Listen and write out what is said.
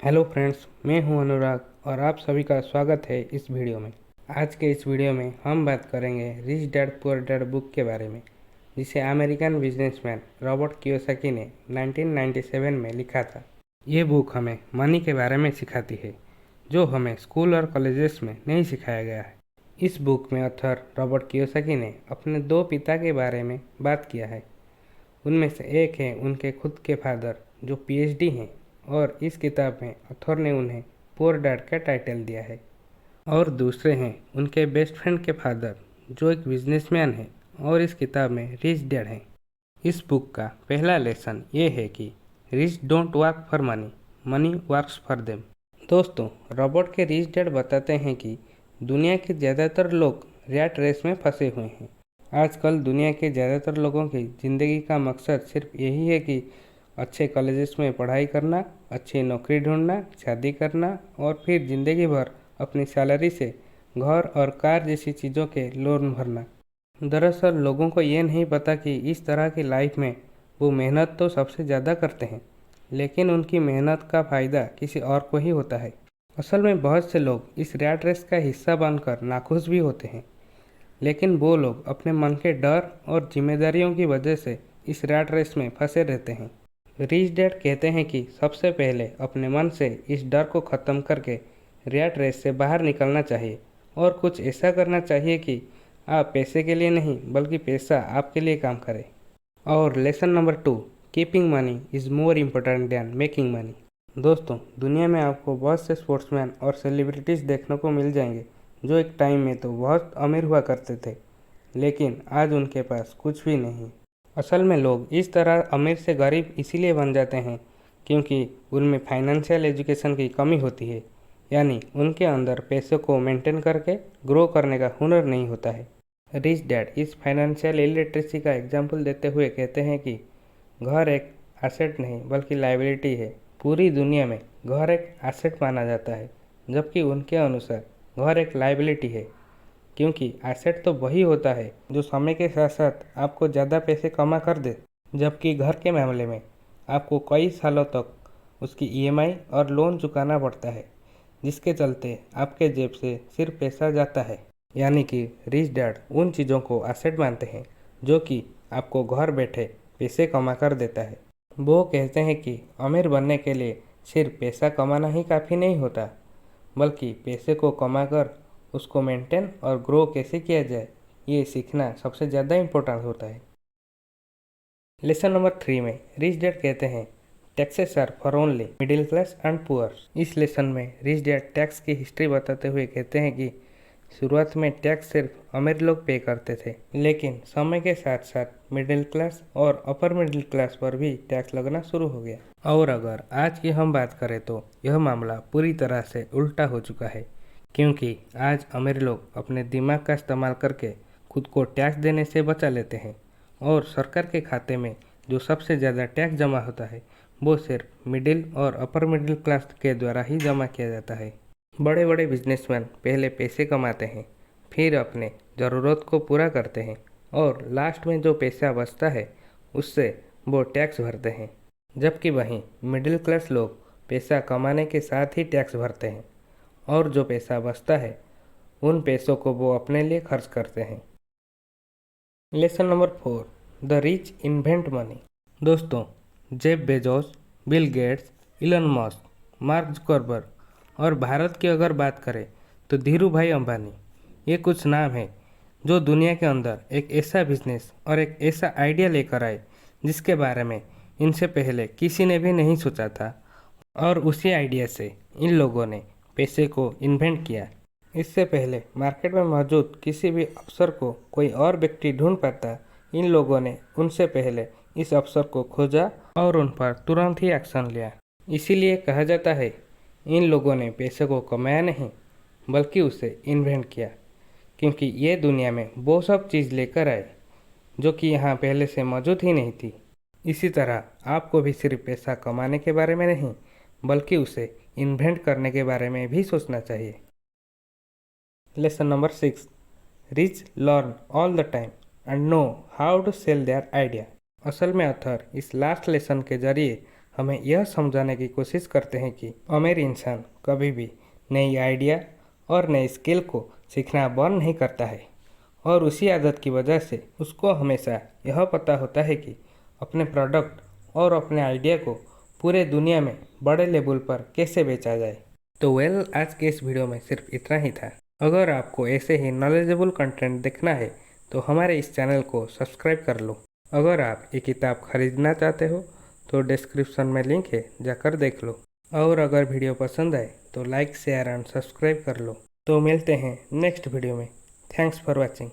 Hello friends, मैं हूं अनुराग और आप सभी का स्वागत है इस वीडियो में। आज के इस वीडियो में हम बात करेंगे rich dad poor dad book के बारे में, जिसे अमेरिकन बिजनेसमैन रॉबर्ट कियोसाकी ने 1997 में लिखा था। ये बुक हमें मनी के बारे में सिखाती है, जो हमें स्कूल और कॉलेजेस में नहीं सिखाया गया है। इस बुक में ऑथर रॉबर्ट कियोसाकी ने अपने दो पिता के बारे में बात किया है। उनमें से एक है उनके खुद के फादर, जो पीएचडी हैं, और इस किताब में ऑथर ने उन्हें पुअर डैड का टाइटल दिया है। और दूसरे हैं उनके बेस्ट फ्रेंड के फादर, जो एक बिजनेसमैन है और इस किताब में रिच डैड हैं। इस बुक का पहला लेसन ये है कि rich don't work for money, money works for them. दोस्तों, रॉबर्ट के रिच डैड बताते हैं कि दुनिया के ज़्यादातर लोग रैट रेस में फंसे हुए हैं। आजकल दुनिया के ज़्यादातर लोगों की ज़िंदगी का मकसद सिर्फ यही है कि अच्छे कॉलेजेस में पढ़ाई करना, अच्छी नौकरी ढूंढना, शादी करना और फिर ज़िंदगी भर अपनी सैलरी से घर और कार जैसी चीज़ों के लोन भरना। दरअसल लोगों को ये नहीं पता कि इस तरह की लाइफ में वो मेहनत तो सबसे ज़्यादा करते हैं, लेकिन उनकी मेहनत का फ़ायदा किसी और को ही होता है। असल में बहुत से लोग इस रैट रेस का हिस्सा बनकर नाखुश भी होते हैं, लेकिन वो लोग अपने मन के डर और जिम्मेदारियों की वजह से इस रैट रेस में फंसे रहते हैं। रिच डैड कहते हैं कि सबसे पहले अपने मन से इस डर को ख़त्म करके रैट रेस से बाहर निकलना चाहिए और कुछ ऐसा करना चाहिए कि आप पैसे के लिए नहीं बल्कि पैसा आपके लिए काम करे। और lesson number 2, keeping money is more important than making money. दोस्तों, दुनिया में आपको बहुत से स्पोर्ट्समैन और सेलिब्रिटीज़ देखने को मिल जाएंगे जो एक टाइम में तो बहुत अमीर हुआ करते थे, लेकिन आज उनके पास कुछ भी नहीं। असल में लोग इस तरह अमीर से गरीब इसीलिए बन जाते हैं क्योंकि उनमें फाइनेंशियल एजुकेशन की कमी होती है, यानी उनके अंदर पैसों को मेंटेन करके ग्रो करने का हुनर नहीं होता है। रिच डैड इस फाइनेंशियल इलिटरेसी का एग्जाम्पल देते हुए कहते हैं कि घर एक एसेट नहीं बल्कि लायबिलिटी है। पूरी दुनिया में घर एक एसेट माना जाता है, जबकि उनके अनुसार घर एक लायबिलिटी है, क्योंकि एसेट तो वही होता है जो समय के साथ साथ आपको ज़्यादा पैसे कमा कर दे, जबकि घर के मामले में आपको कई सालों तक उसकी ईएमआई और लोन चुकाना पड़ता है, जिसके चलते आपके जेब से सिर्फ पैसा जाता है। यानी कि रिच डैड उन चीज़ों को एसेट मानते हैं जो कि आपको घर बैठे पैसे कमा कर देता है। वो कहते हैं कि अमीर बनने के लिए सिर्फ पैसा कमाना ही काफ़ी नहीं होता, बल्कि पैसे को कमाकर उसको मेंटेन और ग्रो कैसे किया जाए, ये सीखना सबसे ज़्यादा इम्पोर्टेंट होता है। लेसन नंबर 3 में रिच डैड कहते हैं taxes are for only middle class and poor. इस लेसन में रिच डैड टैक्स की हिस्ट्री बताते हुए कहते हैं कि शुरुआत में टैक्स सिर्फ अमीर लोग पे करते थे, लेकिन समय के साथ साथ मिडिल क्लास और अपर मिडिल क्लास पर भी टैक्स लगना शुरू हो गया। और अगर आज की हम बात करें तो यह मामला पूरी तरह से उल्टा हो चुका है, क्योंकि आज अमीर लोग अपने दिमाग का इस्तेमाल करके खुद को टैक्स देने से बचा लेते हैं और सरकार के खाते में जो सबसे ज़्यादा टैक्स जमा होता है वो सिर्फ मिडिल और अपर मिडिल क्लास के द्वारा ही जमा किया जाता है। बड़े बड़े बिजनेसमैन पहले पैसे कमाते हैं, फिर अपने ज़रूरत को पूरा करते हैं और लास्ट में जो पैसा बचता है उससे वो टैक्स भरते हैं, जबकि वहीं मिडिल क्लास लोग पैसा कमाने के साथ ही टैक्स भरते हैं और जो पैसा बचता है उन पैसों को वो अपने लिए खर्च करते हैं। Lesson number 4, the rich invent money. दोस्तों, Jeff Bezos, Bill Gates, Elon Musk, Mark Zuckerberg और भारत की अगर बात करें तो धीरू भाई अंबानी, ये कुछ नाम हैं जो दुनिया के अंदर एक ऐसा बिजनेस और एक ऐसा आइडिया लेकर आए जिसके बारे में इनसे पहले किसी ने भी नहीं सोचा था, और उसी आइडिया से इन लोगों ने पैसे को इन्वेंट किया। इससे पहले मार्केट में मौजूद किसी भी अवसर को कोई और व्यक्ति ढूंढ पाता, इन लोगों ने उनसे पहले इस अवसर को खोजा और उन पर तुरंत ही एक्शन लिया। इसीलिए कहा जाता है इन लोगों ने पैसे को कमाया नहीं बल्कि उसे इन्वेंट किया, क्योंकि ये दुनिया में वो सब चीज़ लेकर आए जो कि यहाँ पहले से मौजूद ही नहीं थी। इसी तरह आपको भी सिर्फ पैसा कमाने के बारे में नहीं बल्कि उसे इन्वेंट करने के बारे में भी सोचना चाहिए। Lesson number 6, rich learn all the time and know how to sell their idea. असल में ऑथर इस लास्ट लेसन के जरिए हमें यह समझाने की कोशिश करते हैं कि अमीर इंसान कभी भी नई आइडिया और नई स्किल को सीखना बंद नहीं करता है और उसी आदत की वजह से उसको हमेशा यह पता होता है कि अपने प्रोडक्ट और अपने आइडिया को पूरे दुनिया में बड़े लेवल पर कैसे बेचा जाए। तो आज के इस वीडियो में सिर्फ इतना ही था। अगर आपको ऐसे ही नॉलेजेबल कंटेंट देखना है तो हमारे इस चैनल को सब्सक्राइब कर लो। अगर आप ये किताब खरीदना चाहते हो तो डिस्क्रिप्शन में लिंक है, जाकर देख लो। और अगर वीडियो पसंद आए तो लाइक शेयर एंड सब्सक्राइब कर लो। तो मिलते हैं नेक्स्ट वीडियो में। Thanks for watching.